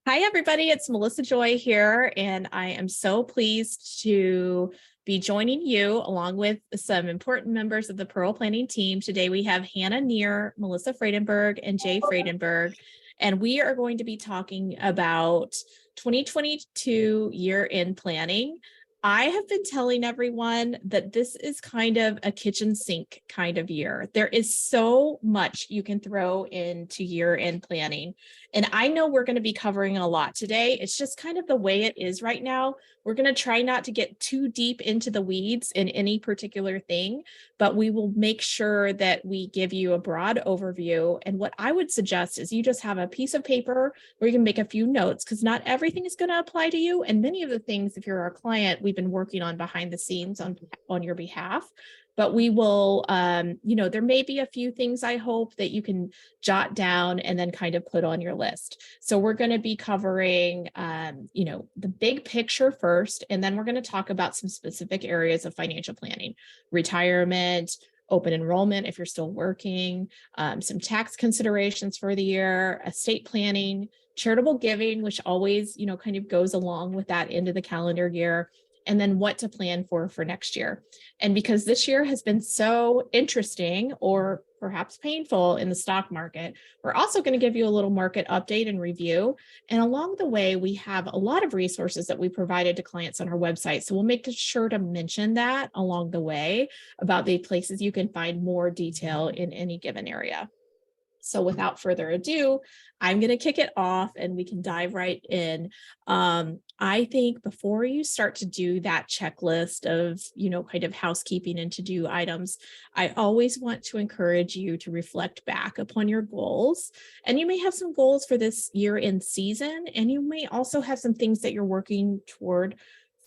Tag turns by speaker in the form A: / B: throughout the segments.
A: Hi, everybody. It's Melissa Joy here, and I am so pleased to be joining you along with some important members of the Pearl Planning team. Today, we have Hannah Near, Melissa Fradenburg, and Jay Fradenburg, and we are going to be talking about 2022 year-end planning. I have been telling everyone that this is kind of a kitchen sink kind of year. There is so much you can throw into year-end planning. And I know we're going to be covering a lot today. It's just kind of the way it is right now. We're going to try not to get too deep into the weeds in any particular thing, but we will make sure that we give you a broad overview. And what I would suggest is you just have a piece of paper where you can make a few notes, because not everything is going to apply to you. And many of the things, if you're our client, we've been working on behind the scenes on your behalf. But we will, there may be a few things I hope that you can jot down and then kind of put on your list. So we're going to be covering, the big picture first, and then we're going to talk about some specific areas of financial planning, retirement, open enrollment if you're still working, some tax considerations for the year, estate planning, charitable giving, which always, kind of goes along with that end of the calendar year, and then what to plan for next year. And because this year has been so interesting or perhaps painful in the stock market, we're also going to give you a little market update and review. And along the way, we have a lot of resources that we provided to clients on our website. So we'll make sure to mention that along the way about the places you can find more detail in any given area. So without further ado, I'm going to kick it off and we can dive right in. I think before you start to do that checklist of, kind of housekeeping and to-do items, I always want to encourage you to reflect back upon your goals. And you may have some goals for this year-end season, and you may also have some things that you're working toward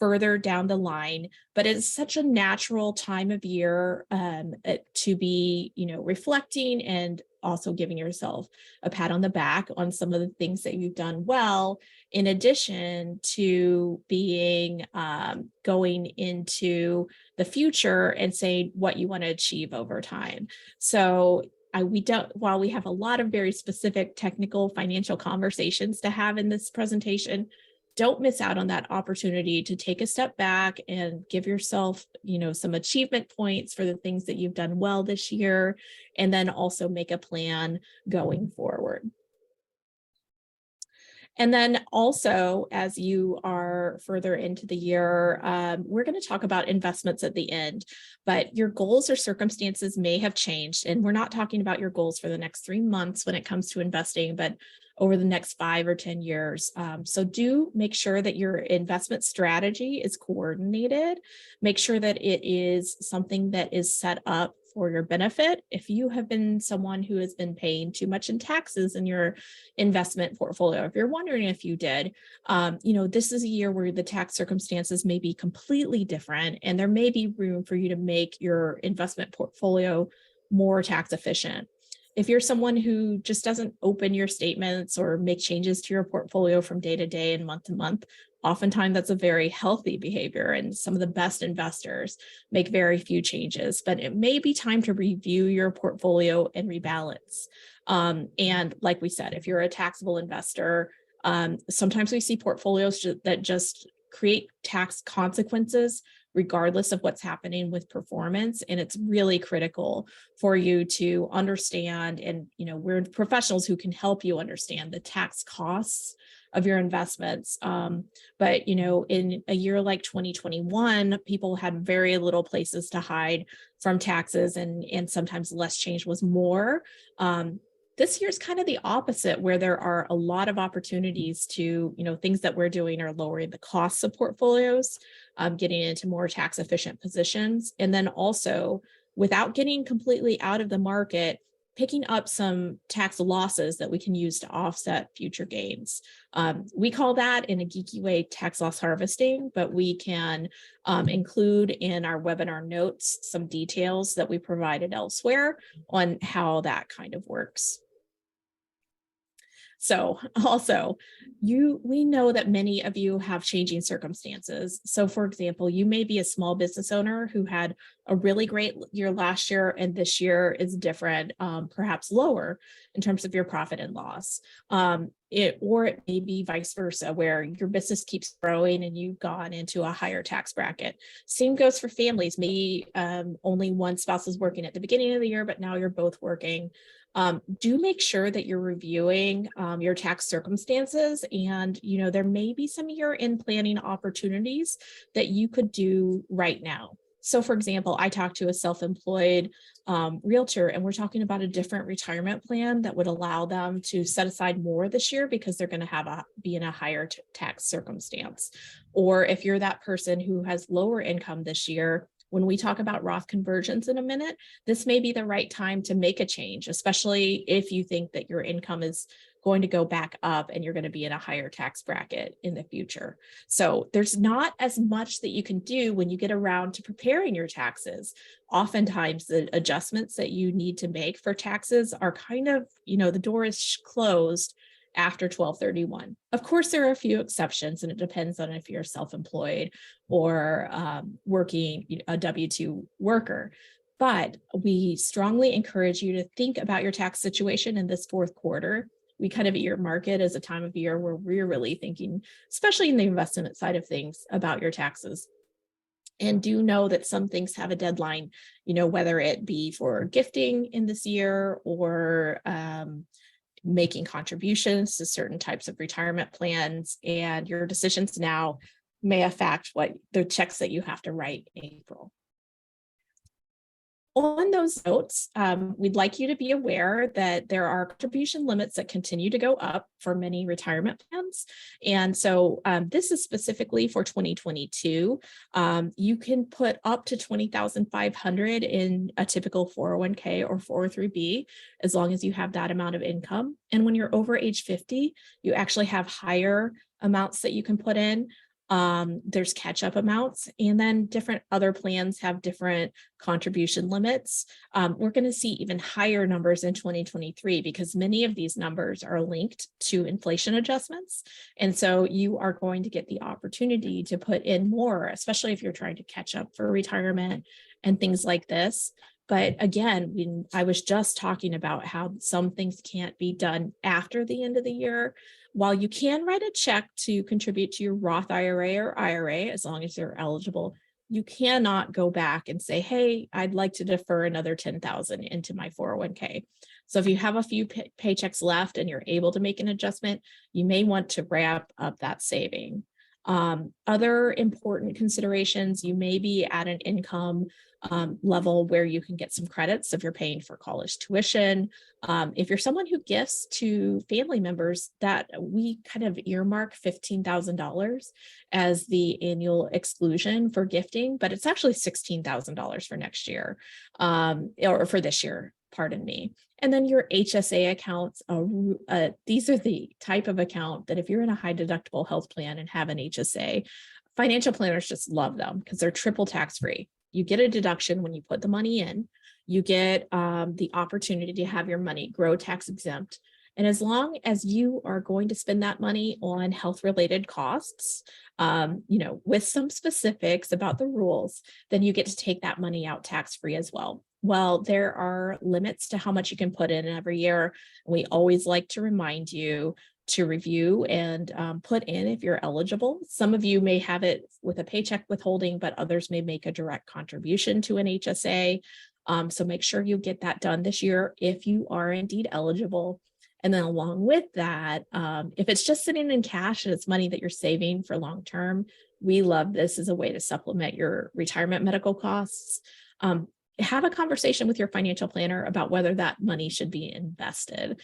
A: further down the line, but it's such a natural time of year to be, reflecting and also giving yourself a pat on the back on some of the things that you've done well, in addition to being going into the future and saying what you want to achieve over time. So while we have a lot of very specific technical financial conversations to have in this presentation, don't miss out on that opportunity to take a step back and give yourself, some achievement points for the things that you've done well this year, and then also make a plan going forward. And then also, as you are further into the year, we're going to talk about investments at the end, but your goals or circumstances may have changed. And we're not talking about your goals for the next 3 months when it comes to investing, but over the next 5 or 10 years. So do make sure that your investment strategy is coordinated. Make sure that it is something that is set up for your benefit. If you have been someone who has been paying too much in taxes in your investment portfolio, if you're wondering if you did, this is a year where the tax circumstances may be completely different, and there may be room for you to make your investment portfolio more tax efficient. If you're someone who just doesn't open your statements or make changes to your portfolio from day to day and month to month, oftentimes that's a very healthy behavior, and some of the best investors make very few changes, but it may be time to review your portfolio and rebalance. And like we said, if you're a taxable investor, sometimes we see portfolios that just create tax consequences regardless of what's happening with performance. And it's really critical for you to understand, and we're professionals who can help you understand the tax costs of your investments. But in a year like 2021, people had very little places to hide from taxes, and sometimes less change was more. This year's kind of the opposite, where there are a lot of opportunities to, things that we're doing are lowering the costs of portfolios, getting into more tax efficient positions. And then also, without getting completely out of the market, picking up some tax losses that we can use to offset future gains. We call that, in a geeky way, tax loss harvesting, but we can include in our webinar notes some details that we provided elsewhere on how that kind of works. So also, we know that many of you have changing circumstances. So for example, you may be a small business owner who had a really great year last year, and this year is different, perhaps lower in terms of your profit and loss. Or it may be vice versa, where your business keeps growing and you've gone into a higher tax bracket. Same goes for families. Maybe only one spouse is working at the beginning of the year, but now you're both working. Do make sure that you're reviewing your tax circumstances, and there may be some year-end planning opportunities that you could do right now. So for example, I talked to a self-employed realtor, and we're talking about a different retirement plan that would allow them to set aside more this year because they're going to be in a higher tax circumstance. Or if you're that person who has lower income this year, when we talk about Roth conversions in a minute, this may be the right time to make a change, especially if you think that your income is going to go back up and you're going to be in a higher tax bracket in the future. So there's not as much that you can do when you get around to preparing your taxes. Oftentimes the adjustments that you need to make for taxes are kind of, the door is closed after 12/31. Of course, there are a few exceptions, and it depends on if you're self-employed or working a W-2 worker. But we strongly encourage you to think about your tax situation in this fourth quarter. We kind of earmark it as a time of year where we're really thinking, especially in the investment side of things, about your taxes. And do know that some things have a deadline, whether it be for gifting in this year or making contributions to certain types of retirement plans, and your decisions now may affect what the checks that you have to write in April. On those notes, we'd like you to be aware that there are contribution limits that continue to go up for many retirement plans. And so this is specifically for 2022. You can put up to $20,500 in a typical 401k or 403b, as long as you have that amount of income. And when you're over age 50, you actually have higher amounts that you can put in. There's catch-up amounts, and then different other plans have different contribution limits. We're going to see even higher numbers in 2023 because many of these numbers are linked to inflation adjustments. And so you are going to get the opportunity to put in more, especially if you're trying to catch up for retirement and things like this. But again, I was just talking about how some things can't be done after the end of the year. While you can write a check to contribute to your Roth IRA or IRA, as long as you're eligible, you cannot go back and say, hey, I'd like to defer another $10,000 into my 401k. So if you have a few paychecks left and you're able to make an adjustment, you may want to wrap up that saving. Other important considerations, you may be at an income level where you can get some credits if you're paying for college tuition. If you're someone who gifts to family members, that we kind of earmark $15,000 as the annual exclusion for gifting, but it's actually $16,000 for next year, or for this year, pardon me. And then your HSA accounts, these are the type of account that if you're in a high deductible health plan and have an HSA, financial planners just love them because they're triple tax free. You get a deduction when you put the money in. You get the opportunity to have your money grow tax exempt. And as long as you are going to spend that money on health related costs, with some specifics about the rules, then you get to take that money out tax free as well. Well, there are limits to how much you can put in every year. We always like to remind you to review and put in if you're eligible. Some of you may have it with a paycheck withholding, but others may make a direct contribution to an HSA. So make sure you get that done this year if you are indeed eligible. And then along with that, if it's just sitting in cash and it's money that you're saving for long term, we love this as a way to supplement your retirement medical costs. Have a conversation with your financial planner about whether that money should be invested,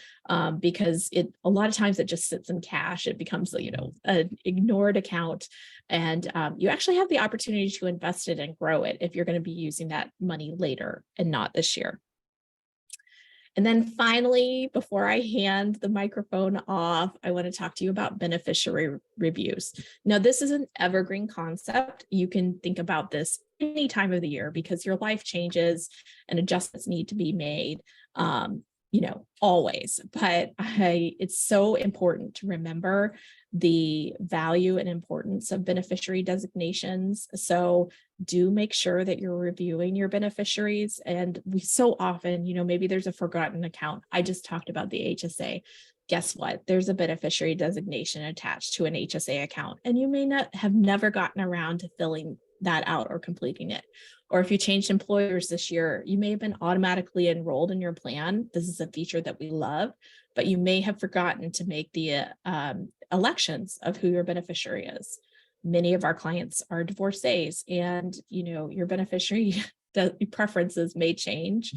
A: because a lot of times it just sits in cash. It becomes, an ignored account, and you actually have the opportunity to invest it and grow it if you're going to be using that money later and not this year. And then finally, before I hand the microphone off, I want to talk to you about beneficiary reviews. Now, this is an evergreen concept. You can think about this any time of the year because your life changes and adjustments need to be made. always, but it's so important to remember the value and importance of beneficiary designations. So do make sure that you're reviewing your beneficiaries. And we so often, maybe there's a forgotten account. I just talked about the HSA. Guess what? There's a beneficiary designation attached to an HSA account, and you may not have never gotten around to filling that out or completing it. Or if you changed employers this year, you may have been automatically enrolled in your plan. This is a feature that we love, but you may have forgotten to make the elections of who your beneficiary is. Many of our clients are divorcees, and your beneficiary preferences may change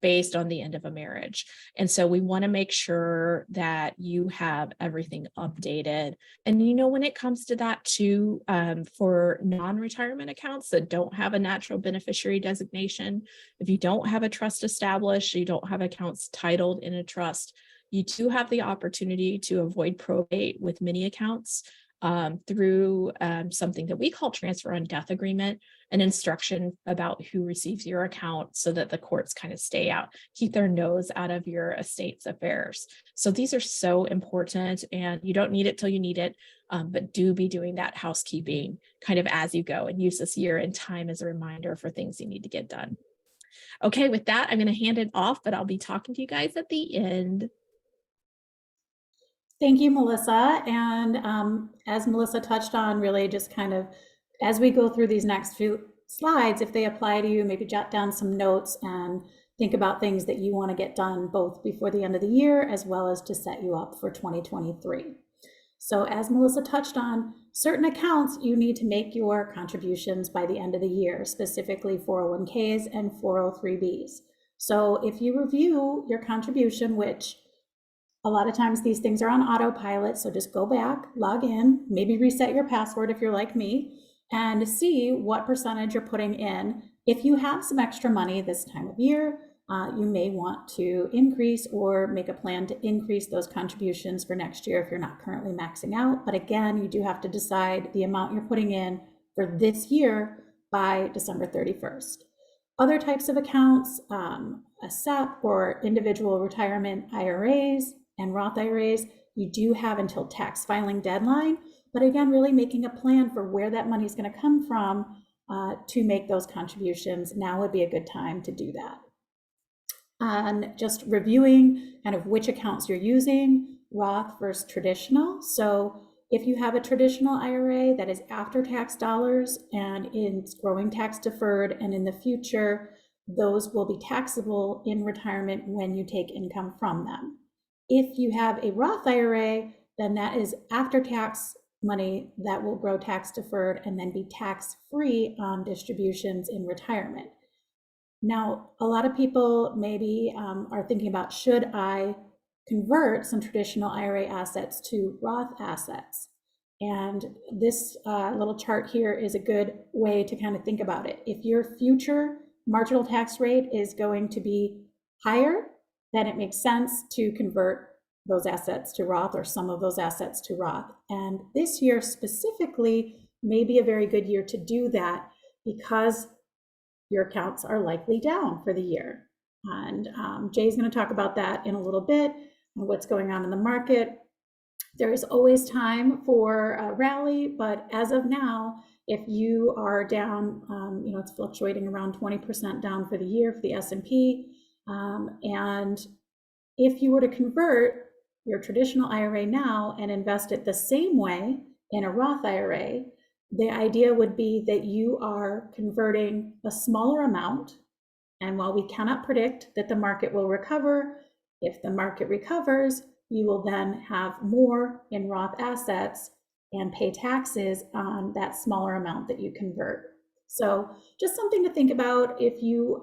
A: based on the end of a marriage. And so we want to make sure that you have everything updated. And when it comes to that too, for non-retirement accounts that don't have a natural beneficiary designation, if you don't have a trust established, you don't have accounts titled in a trust, you do have the opportunity to avoid probate with many accounts through something that we call transfer on death agreement, an instruction about who receives your account so that the courts kind of keep their nose out of your estate's affairs. So these are so important, and you don't need it till you need it, but do be doing that housekeeping kind of as you go, and use this year and time as a reminder for things you need to get done. Okay, with that, I'm going to hand it off, but I'll be talking to you guys at the end.
B: Thank you, Melissa. And as Melissa touched on, really just kind of as we go through these next few slides, if they apply to you, maybe jot down some notes and think about things that you want to get done both before the end of the year as well as to set you up for 2023. So as Melissa touched on, certain accounts you need to make your contributions by the end of the year, specifically 401ks and 403bs. So if you review your contribution, which a lot of times these things are on autopilot, so just go back, log in, maybe reset your password if you're like me, and see what percentage you're putting in. If you have some extra money this time of year, you may want to increase or make a plan to increase those contributions for next year if you're not currently maxing out. But again, you do have to decide the amount you're putting in for this year by December 31st. Other types of accounts, a SEP or individual retirement IRAs and Roth IRAs, you do have until tax filing deadline. But again, really making a plan for where that money is going to come from to make those contributions, now would be a good time to do that. And just reviewing kind of which accounts you're using, Roth versus traditional. So if you have a traditional IRA that is after tax dollars and it's growing tax deferred, and in the future, those will be taxable in retirement when you take income from them. If you have a Roth IRA, then that is after tax money that will grow tax deferred and then be tax free on distributions in retirement. Now, a lot of people maybe are thinking about, should I convert some traditional IRA assets to Roth assets? And this little chart here is a good way to kind of think about it. If your future marginal tax rate is going to be higher, then it makes sense to convert those assets to Roth, or some of those assets to Roth. And this year specifically may be a very good year to do that because your accounts are likely down for the year. And Jay's going to talk about that in a little bit, and what's going on in the market. There is always time for a rally, but as of now, if you are down, it's fluctuating around 20% down for the year for the S&P. And if you were to convert your traditional IRA now and invest it the same way in a Roth IRA, the idea would be that you are converting a smaller amount. And while we cannot predict that the market will recover, if the market recovers, you will then have more in Roth assets and pay taxes on that smaller amount that you convert. So just something to think about if you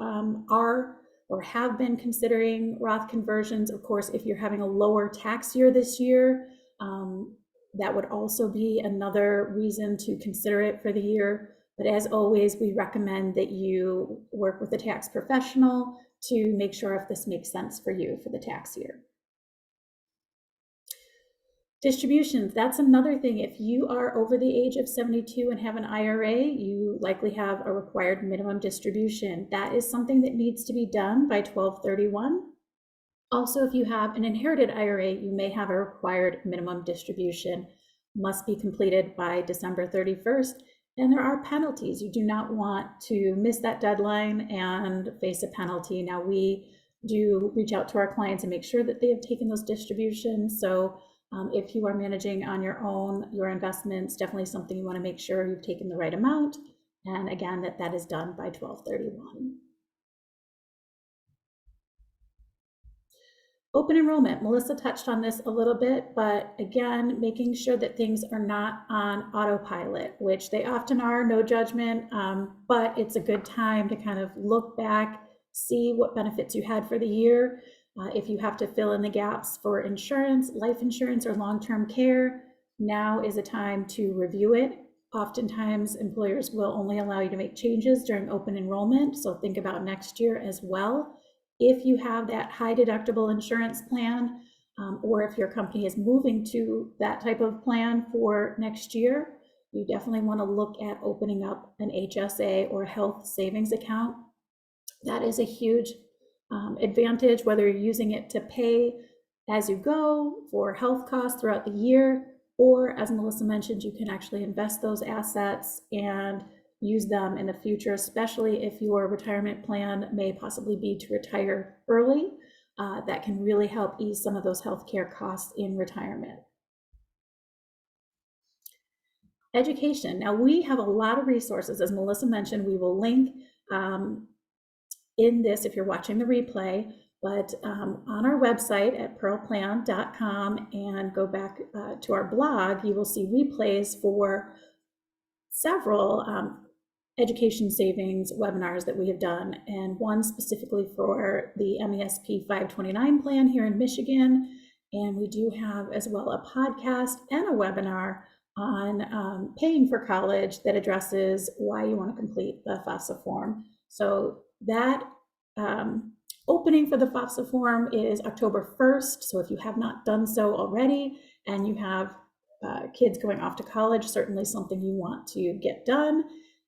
B: are or have been considering Roth conversions. Of course, if you're having a lower tax year this year, that would also be another reason to consider it for the year. But as always, we recommend that you work with a tax professional to make sure if this makes sense for you for the tax year. Distributions, that's another thing. If you are over the age of 72 and have an IRA, you likely have a required minimum distribution. That is something that needs to be done by 12/31. Also, if you have an inherited IRA, you may have a required minimum distribution, must be completed by December 31st, and there are penalties. You do not want to miss that deadline and face a penalty. Now, we do reach out to our clients and make sure that they have taken those distributions. So if you are managing on your own, your investments, definitely something you want to make sure you've taken the right amount. And again, that is done by 12/31. Open enrollment, Melissa touched on this a little bit, but again, making sure that things are not on autopilot, which they often are, no judgment, but it's a good time to kind of look back, see what benefits you had for the year. If you have to fill in the gaps for insurance, life insurance, or long-term care, now is a time to review it. Oftentimes, employers will only allow you to make changes during open enrollment, so think about next year as well. If you have that high deductible insurance plan, or if your company is moving to that type of plan for next year, you definitely want to look at opening up an HSA or health savings account. That is a huge advantage, whether you're using it to pay as you go for health costs throughout the year, or as Melissa mentioned, you can actually invest those assets and use them in the future, especially if your retirement plan may possibly be to retire early. That can really help ease some of those healthcare costs in retirement. Education. Now, we have a lot of resources, as Melissa mentioned. We will link in this if you're watching the replay, but on our website at pearlplan.com and go back to our blog, you will see replays for several education savings webinars that we have done, and one specifically for the MESP 529 plan here in Michigan. And we do have as well a podcast and a webinar on paying for college that addresses why you want to complete the FAFSA form. So that opening for the FAFSA form is October 1st. So if you have not done so already and you have kids going off to college, certainly something you want to get done.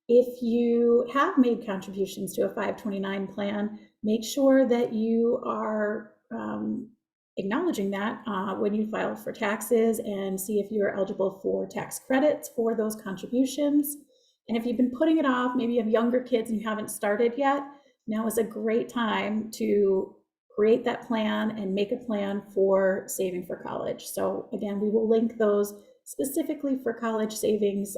B: If you have made contributions to a 529 plan, make sure that you are acknowledging that when you file for taxes, and see if you're eligible for tax credits for those contributions. And if you've been putting it off, maybe you have younger kids and you haven't started yet, now is a great time to create that plan and make a plan for saving for college. So again, we will link those specifically for college savings,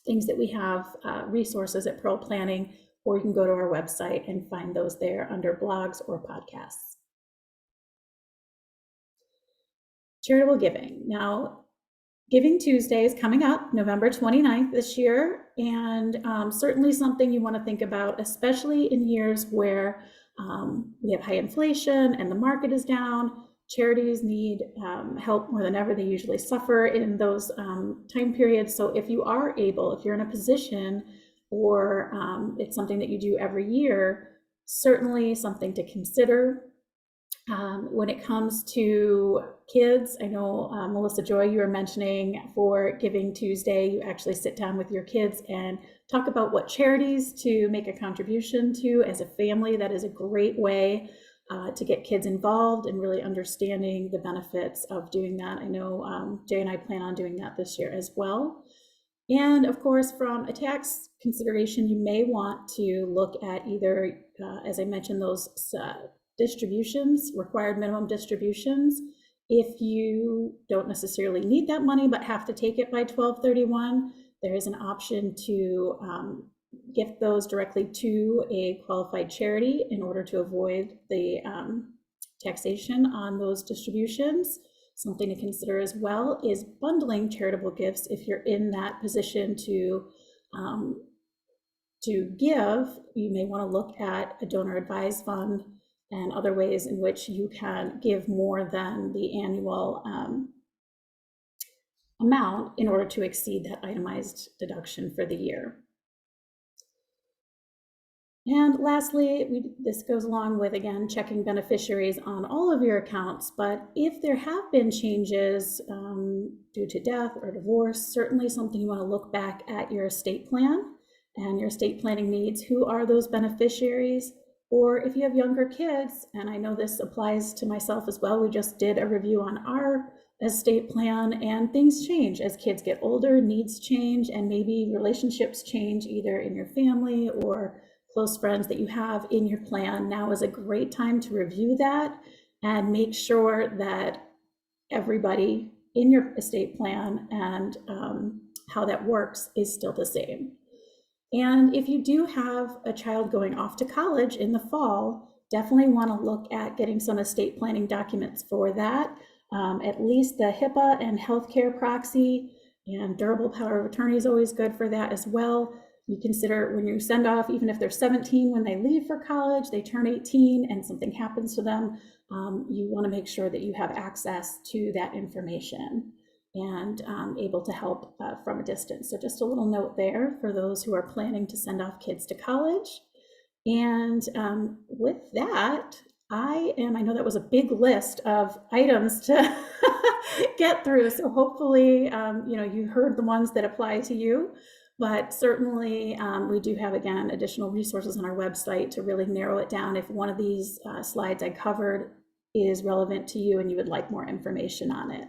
B: things that we have, resources at Pearl Planning, or you can go to our website and find those there under blogs or podcasts. Charitable giving. Now, Giving Tuesday is coming up, November 29th this year, and certainly something you want to think about, especially in years where we have high inflation and the market is down. Charities need help more than ever. They usually suffer in those time periods. So if you are able, if you're in a position, or it's something that you do every year, certainly something to consider. When it comes to kids, I know Melissa Joy, you were mentioning for Giving Tuesday, you actually sit down with your kids and talk about what charities to make a contribution to as a family. That is a great way to get kids involved and really understanding the benefits of doing that. I know Jay and I plan on doing that this year as well. And of course, from a tax consideration, you may want to look at either, as I mentioned, those distributions, required minimum distributions. If you don't necessarily need that money but have to take it by 12/31, there is an option to gift those directly to a qualified charity in order to avoid the taxation on those distributions. Something to consider as well is bundling charitable gifts. If you're in that position to give, you may want to look at a donor advised fund and other ways in which you can give more than the annual amount in order to exceed that itemized deduction for the year. And lastly, this goes along with, again, checking beneficiaries on all of your accounts. But if there have been changes due to death or divorce, certainly something you want to look back at your estate plan and your estate planning needs. Who are those beneficiaries? Or if you have younger kids, and I know this applies to myself as well, we just did a review on our estate plan, and things change as kids get older, needs change, and maybe relationships change either in your family or close friends that you have in your plan. Now is a great time to review that and make sure that everybody in your estate plan and how that works is still the same. And if you do have a child going off to college in the fall, definitely want to look at getting some estate planning documents for that. At least the HIPAA and healthcare proxy and durable power of attorney is always good for that as well. You consider when you send off, even if they're 17 when they leave for college, they turn 18 and something happens to them, you want to make sure that you have access to that information and able to help from a distance. So just a little note there for those who are planning to send off kids to college. And with that, I know that was a big list of items to get through. So hopefully, you heard the ones that apply to you, but certainly we do have, again, additional resources on our website to really narrow it down if one of these slides I covered is relevant to you and you would like more information on it.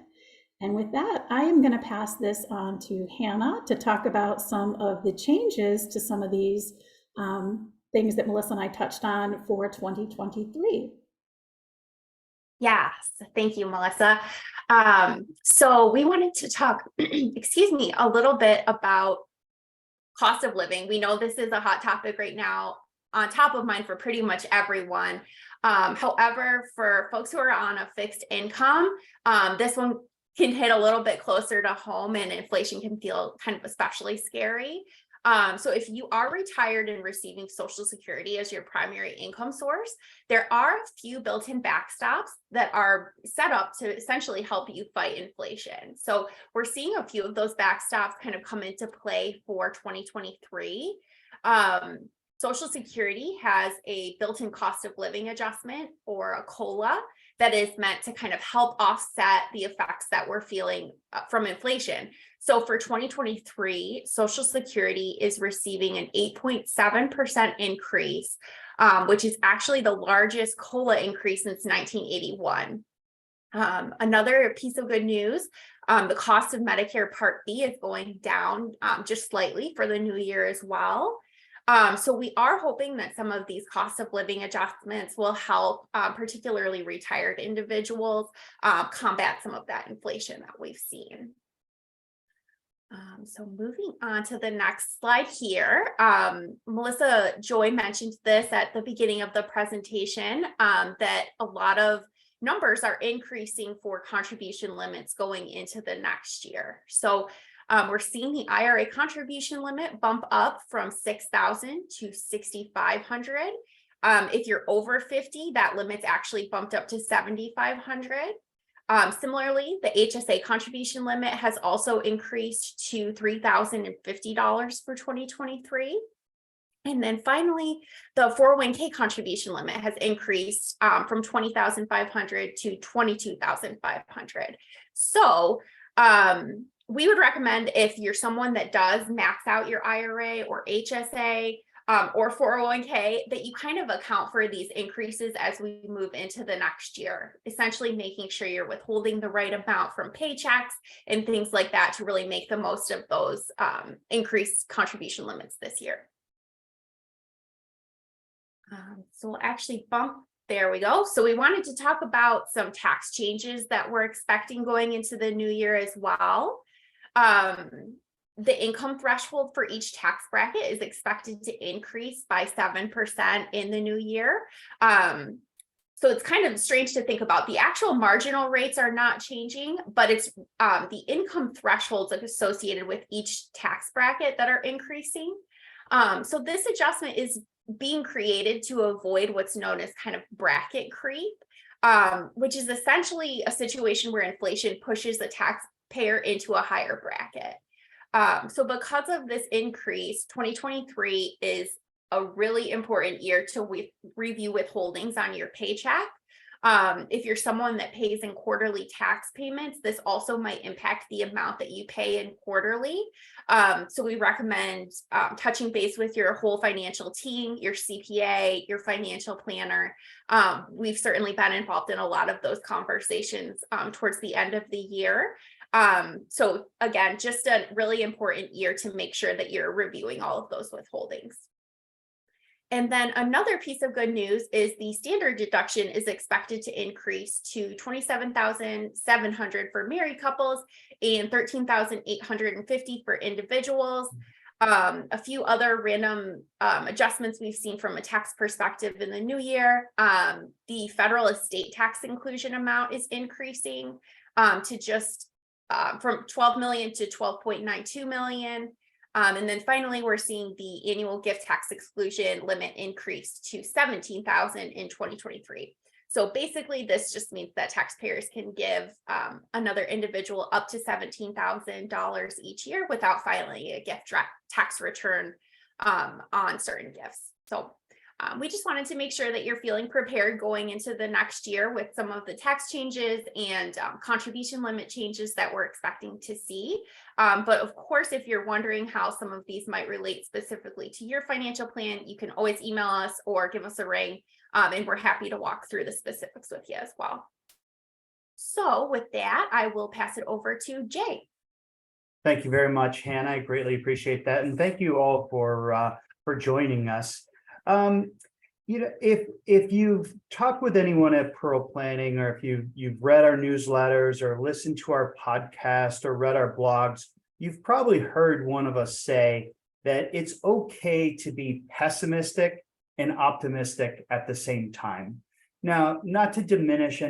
B: And with that, I am going to pass this on to Hannah to talk about some of the changes to some of these things that Melissa and I touched on for 2023.
C: Yes, thank you, Melissa. So we wanted to talk, excuse me, a little bit about cost of living. We know this is a hot topic right now, on top of mind for pretty much everyone. However, for folks who are on a fixed income, this one can hit a little bit closer to home, and inflation can feel kind of especially scary. So if you are retired and receiving Social Security as your primary income source, there are a few built-in backstops that are set up to essentially help you fight inflation. So we're seeing a few of those backstops kind of come into play for 2023. Social Security has a built-in cost of living adjustment, or a COLA, that is meant to kind of help offset the effects that we're feeling from inflation. So for 2023, Social Security is receiving an 8.7% increase, which is actually the largest COLA increase since 1981. Another piece of good news, the cost of Medicare Part B is going down just slightly for the new year as well. So we are hoping that some of these cost of living adjustments will help, particularly retired individuals, combat some of that inflation that we've seen. So moving on to the next slide here, Melissa Joy mentioned this at the beginning of the presentation, that a lot of numbers are increasing for contribution limits going into the next year. So we're seeing the IRA contribution limit bump up from $6,000 to $6,500. If you're over 50, that limit's actually bumped up to $7,500. Similarly, the HSA contribution limit has also increased to $3,050 for 2023. And then finally, the 401k contribution limit has increased from $20,500 to $22,500. So we would recommend, if you're someone that does max out your IRA or HSA or 401k, that you kind of account for these increases as we move into the next year, essentially making sure you're withholding the right amount from paychecks and things like that to really make the most of those increased contribution limits this year. So we'll actually there we go. So we wanted to talk about some tax changes that we're expecting going into the new year as well. The income threshold for each tax bracket is expected to increase by 7% in the new year. So it's kind of strange to think about. The actual marginal rates are not changing, but it's the income thresholds associated with each tax bracket that are increasing. So this adjustment is being created to avoid what's known as kind of bracket creep, which is essentially a situation where inflation pushes the taxpayer into a higher bracket. So because of this increase, 2023 is a really important year to review withholdings on your paycheck. If you're someone that pays in quarterly tax payments, this also might impact the amount that you pay in quarterly. So we recommend touching base with your whole financial team, your CPA, your financial planner. We've certainly been involved in a lot of those conversations towards the end of the year. So again, just a really important year to make sure that you're reviewing all of those withholdings. And then another piece of good news is the standard deduction is expected to increase to $27,700 for married couples and $13,850 for individuals. A few other random adjustments we've seen from a tax perspective in the new year. The federal estate tax inclusion amount is increasing to just from 12 million to 12.92 million. And then finally, we're seeing the annual gift tax exclusion limit increase to $17,000 in 2023. So basically, this just means that taxpayers can give another individual up to $17,000 each year without filing a gift tax return on certain gifts. So we just wanted to make sure that you're feeling prepared going into the next year with some of the tax changes and contribution limit changes that we're expecting to see. But of course, if you're wondering how some of these might relate specifically to your financial plan, you can always email us or give us a ring, and we're happy to walk through the specifics with you as well. So with that, I will pass it over to Jay.
D: Thank you very much, Hannah. I greatly appreciate that. And thank you all for joining us. You know, if you've talked with anyone at Pearl Planning, or if you've read our newsletters or listened to our podcast or read our blogs, you've probably heard one of us say that it's okay to be pessimistic and optimistic at the same time. Now, not to diminish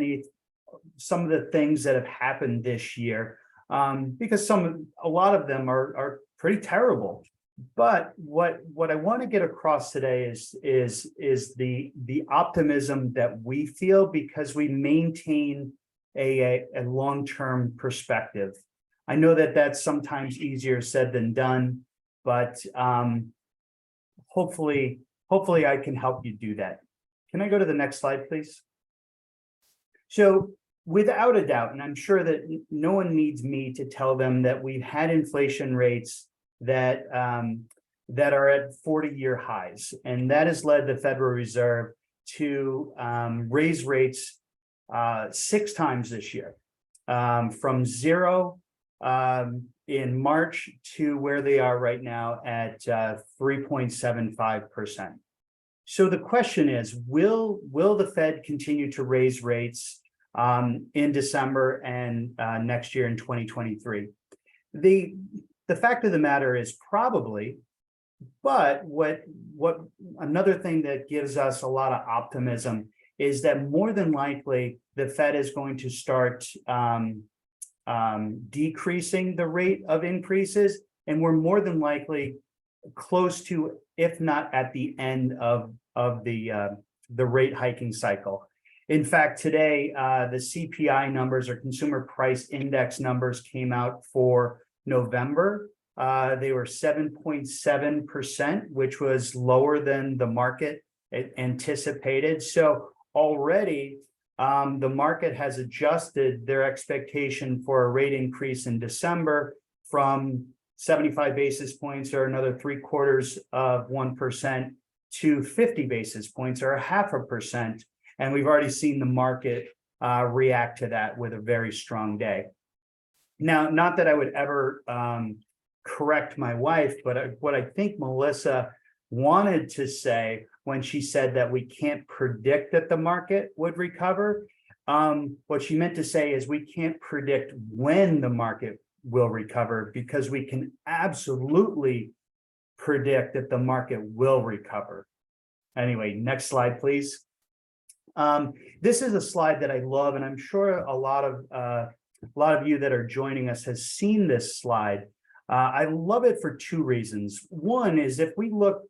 D: some of the things that have happened this year, because a lot of them are pretty terrible. But what I want to get across today is the optimism that we feel because we maintain a long-term perspective. I know that that's sometimes easier said than done, but hopefully I can help you do that. Can I go to the next slide, please? So without a doubt, and I'm sure that no one needs me to tell them that we've had inflation rates that are at 40-year highs, and that has led the Federal Reserve to raise rates 6 times this year, from 0 in March to where they are right now at 3.75%. So the question is, will the Fed continue to raise rates in December and next year in 2023? The fact of the matter is probably, but what another thing that gives us a lot of optimism is that more than likely the Fed is going to start decreasing the rate of increases, and we're more than likely close to, if not at the end of the rate hiking cycle. In fact, today the CPI numbers, or Consumer Price Index numbers, came out for November. They were 7.7%, which was lower than the market anticipated. So already the market has adjusted their expectation for a rate increase in December from 75 basis points, or another 0.75% to 50 basis points, or 0.5%. And we've already seen the market react to that with a very strong day. Now, not that I would ever correct my wife, but what I think Melissa wanted to say when she said that we can't predict that the market would recover, what she meant to say is we can't predict when the market will recover, because we can absolutely predict that the market will recover. Anyway, next slide, please. This is a slide that I love, and I'm sure a lot of you that are joining us has seen this slide. I love it for 2 reasons. One is, if we look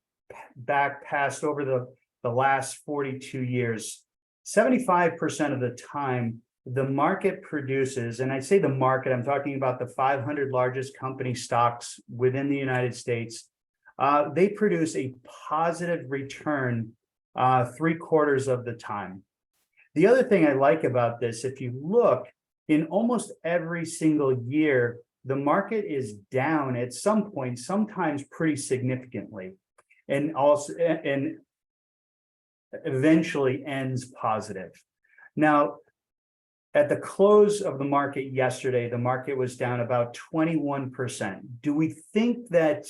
D: back past over the last 42 years, 75% of the time, the market produces, and I say the market, I'm talking about the 500 largest company stocks within the United States, they produce a positive return 3/4 of the time. The other thing I like about this, if you look in almost every single year, the market is down at some point, sometimes pretty significantly, and also and eventually ends positive. Now, at the close of the market yesterday, the market was down about 21%. Do we think that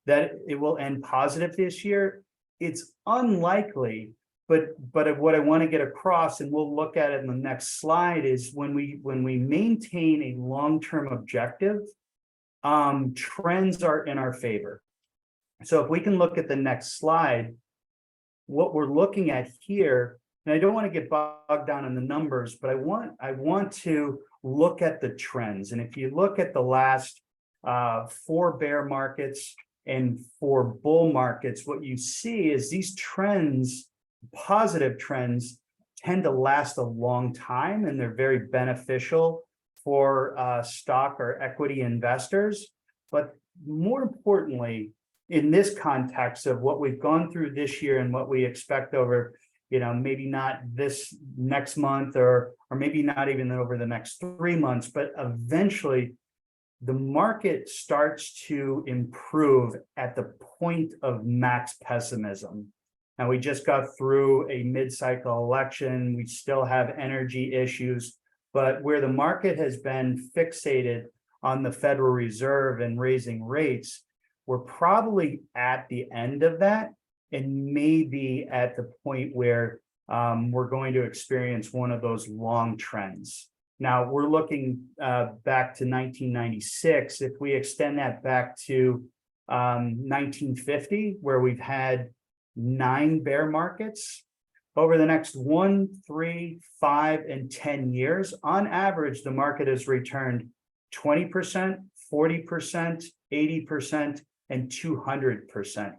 D: that it will end positive this year? It's unlikely, but what I want to get across, and we'll look at it in the next slide, is when we maintain a long-term objective, trends are in our favor. So if we can look at the next slide, what we're looking at here, and I don't want to get bogged down in the numbers, but I want to look at the trends. And if you look at the last 4 bear markets and 4 bull markets, what you see is these trends, positive trends, tend to last a long time, and they're very beneficial for stock or equity investors. But more importantly, in this context of what we've gone through this year and what we expect over, maybe not this next month or maybe not even over the next 3 months, but eventually the market starts to improve at the point of max pessimism. Now, we just got through a mid-cycle election. We still have energy issues, but where the market has been fixated on the Federal Reserve and raising rates, we're probably at the end of that, and maybe at the point where we're going to experience one of those long trends. Now, we're looking back to 1996. If we extend that back to 1950, where we've had 9 bear markets, over the next 1, 3, 5, and 10 years, on average, the market has returned 20%, 40%, 80%, and 200%.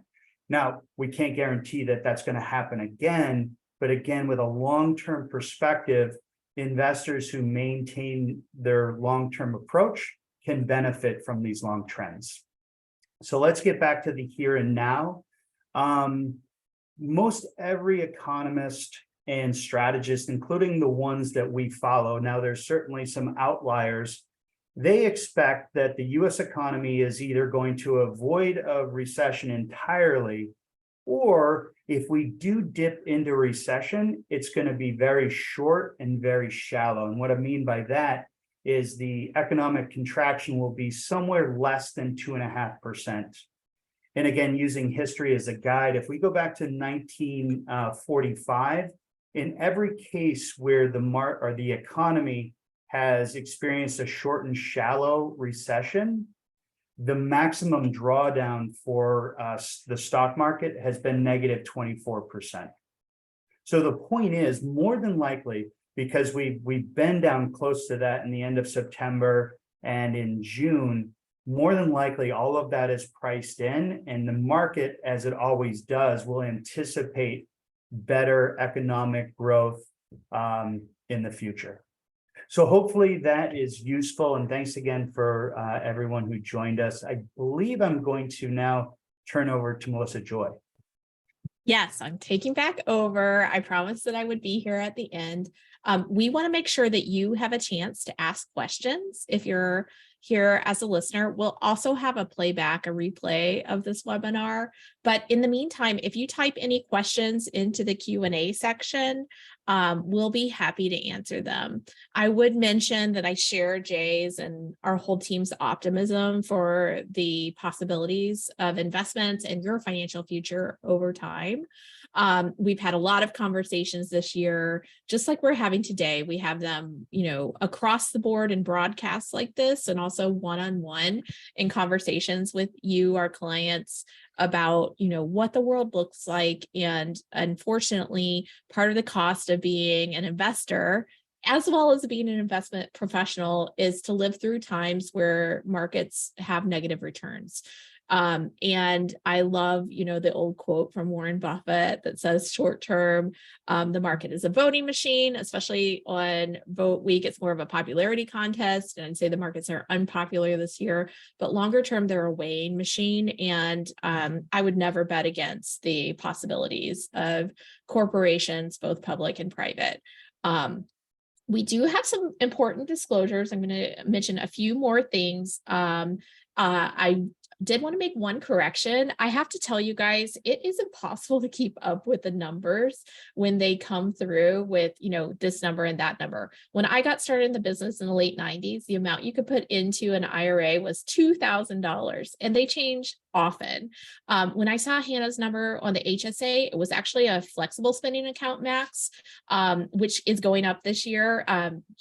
D: Now, we can't guarantee that that's going to happen again, but again, with a long-term perspective, investors who maintain their long-term approach can benefit from these long trends. So let's get back to the here and now. Most every economist and strategist, including the ones that we follow, now there's certainly some outliers, they expect that the US economy is either going to avoid a recession entirely, or if we do dip into recession, it's going to be very short and very shallow. And what I mean by that is the economic contraction will be somewhere less than 2.5%. And again, using history as a guide, if we go back to 1945, in every case where the economy has experienced a short and shallow recession, the maximum drawdown for the stock market has been negative 24%. So the point is, more than likely, because we've been down close to that in the end of September and in June, more than likely all of that is priced in, and the market, as it always does, will anticipate better economic growth in the future. So hopefully that is useful, and thanks again for everyone who joined us. I believe I'm going to now turn over to Melissa Joy.
A: Yes, I'm taking back over. I promised that I would be here at the end. We want to make sure that you have a chance to ask questions if you're here as a listener. We'll also have a replay of this webinar. But in the meantime, if you type any questions into the Q&A section, we'll be happy to answer them. I would mention that I share Jay's and our whole team's optimism for the possibilities of investments and your financial future over time. We've had a lot of conversations this year, just like we're having today. We have them, across the board in broadcasts like this, and also one-on-one in conversations with you, our clients, about, what the world looks like. And unfortunately, part of the cost of being an investor, as well as being an investment professional, is to live through times where markets have negative returns. And I love, the old quote from Warren Buffett that says short term, the market is a voting machine, especially on vote week. It's more of a popularity contest. And I'd say the markets are unpopular this year, but longer term, they're a weighing machine. And I would never bet against the possibilities of corporations, both public and private. We do have some important disclosures. I'm going to mention a few more things. I did want to make one correction. I have to tell you guys, it is impossible to keep up with the numbers when they come through with, this number and that number. When I got started in the business in the late 90s, the amount you could put into an IRA was $2,000, and they change often. When I saw Hannah's number on the HSA, it was actually a flexible spending account max, which is going up this year.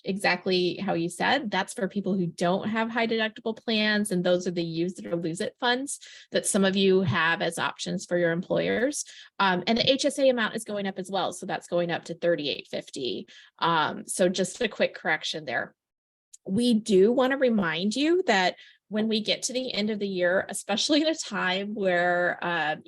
A: Exactly how you said, that's for people who don't have high deductible plans, and those are the use it or lose it funds that some of you have as options for your employers. And the HSA amount is going up as well, so that's going up to $3,850. So just a quick correction there. We do want to remind you that when we get to the end of the year, especially at a time where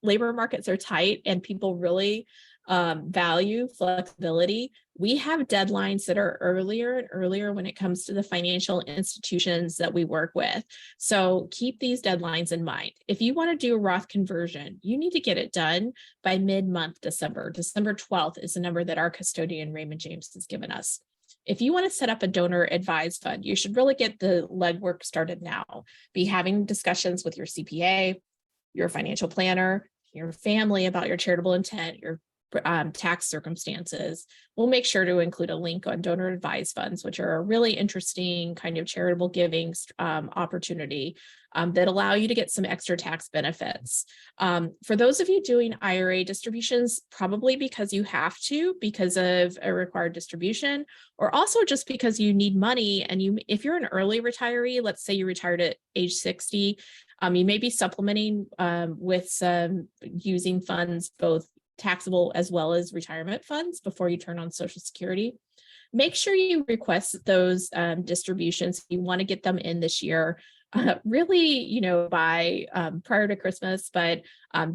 A: labor markets are tight and people really value flexibility, we have deadlines that are earlier and earlier when it comes to the financial institutions that we work with. So keep these deadlines in mind. If you want to do a Roth conversion, you need to get it done by mid-month December. December 12th is the number that our custodian Raymond James has given us. If you want to set up a donor advised fund, you should really get the legwork started now. Be having discussions with your CPA, your financial planner, your family about your charitable intent, your tax circumstances. We'll make sure to include a link on donor advised funds, which are a really interesting kind of charitable giving opportunity that allow you to get some extra tax benefits. For those of you doing IRA distributions, probably because you have to, because of a required distribution, or also just because you need money, and if you're an early retiree, let's say you retired at age 60, you may be supplementing with some using funds, both taxable as well as retirement funds, before you turn on Social Security. Make sure you request those distributions if you want to get them in this year. Really, by prior to Christmas, but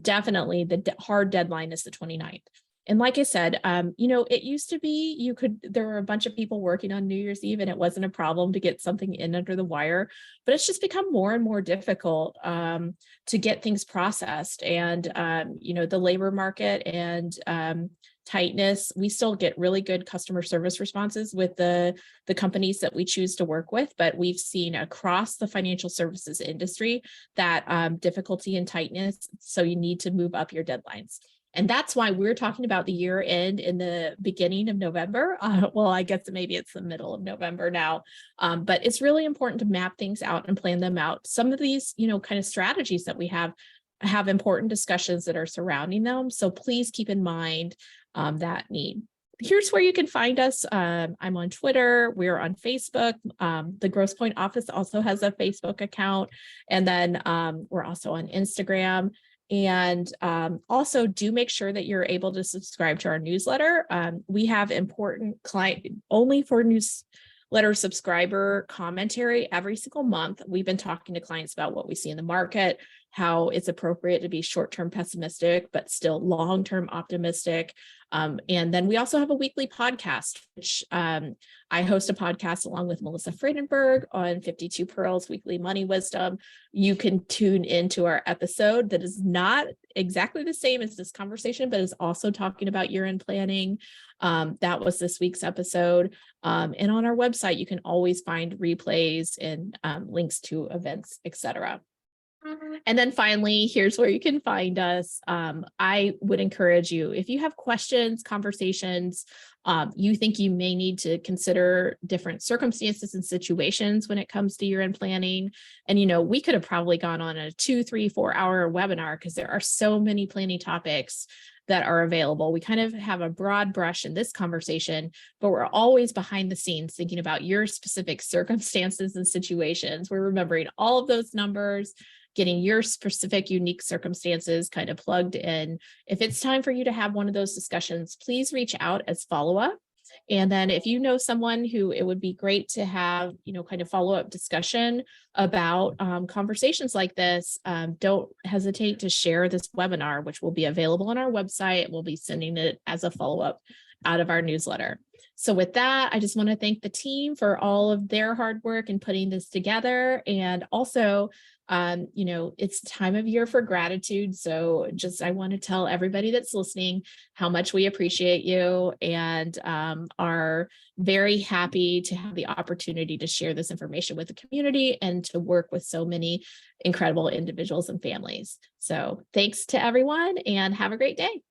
A: definitely the hard deadline is the 29th. And like I said, it used to be there were a bunch of people working on New Year's Eve and it wasn't a problem to get something in under the wire, but it's just become more and more difficult to get things processed. And, the labor market and tightness, we still get really good customer service responses with the companies that we choose to work with, but we've seen across the financial services industry that difficulty and tightness. So you need to move up your deadlines. And that's why we're talking about the year end in the beginning of November. Well, I guess maybe it's the middle of November now, but it's really important to map things out and plan them out. Some of these, kind of strategies that we have important discussions that are surrounding them. So please keep in mind that need. Here's where you can find us. I'm on Twitter. We're on Facebook. The Grosse Pointe office also has a Facebook account. And then we're also on Instagram. And also do make sure that you're able to subscribe to our newsletter. We have important client only for newsletter subscriber commentary every single month. We've been talking to clients about what we see in the market, how it's appropriate to be short-term pessimistic, but still long-term optimistic. And then we also have a weekly podcast, which I host a podcast along with Melissa Fradenburg on 52 Pearls Weekly Money Wisdom. You can tune into our episode that is not exactly the same as this conversation, but is also talking about year-end planning. That was this week's episode. And on our website, you can always find replays and links to events, etc. And then finally, here's where you can find us. I would encourage you, if you have questions, conversations, you think you may need to consider different circumstances and situations when it comes to year-end planning. And, we could have probably gone on a 2, 3, 4 hour webinar because there are so many planning topics that are available. We kind of have a broad brush in this conversation, but we're always behind the scenes thinking about your specific circumstances and situations. We're remembering all of those numbers, getting your specific unique circumstances kind of plugged in. If it's time for you to have one of those discussions, please reach out as follow-up. And then if you know someone who it would be great to have, kind of follow-up discussion about conversations like this, don't hesitate to share this webinar, which will be available on our website. We'll be sending it as a follow-up out of our newsletter. So with that, I just want to thank the team for all of their hard work in putting this together. And also, it's time of year for gratitude. So I want to tell everybody that's listening how much we appreciate you and are very happy to have the opportunity to share this information with the community and to work with so many incredible individuals and families. So thanks to everyone and have a great day.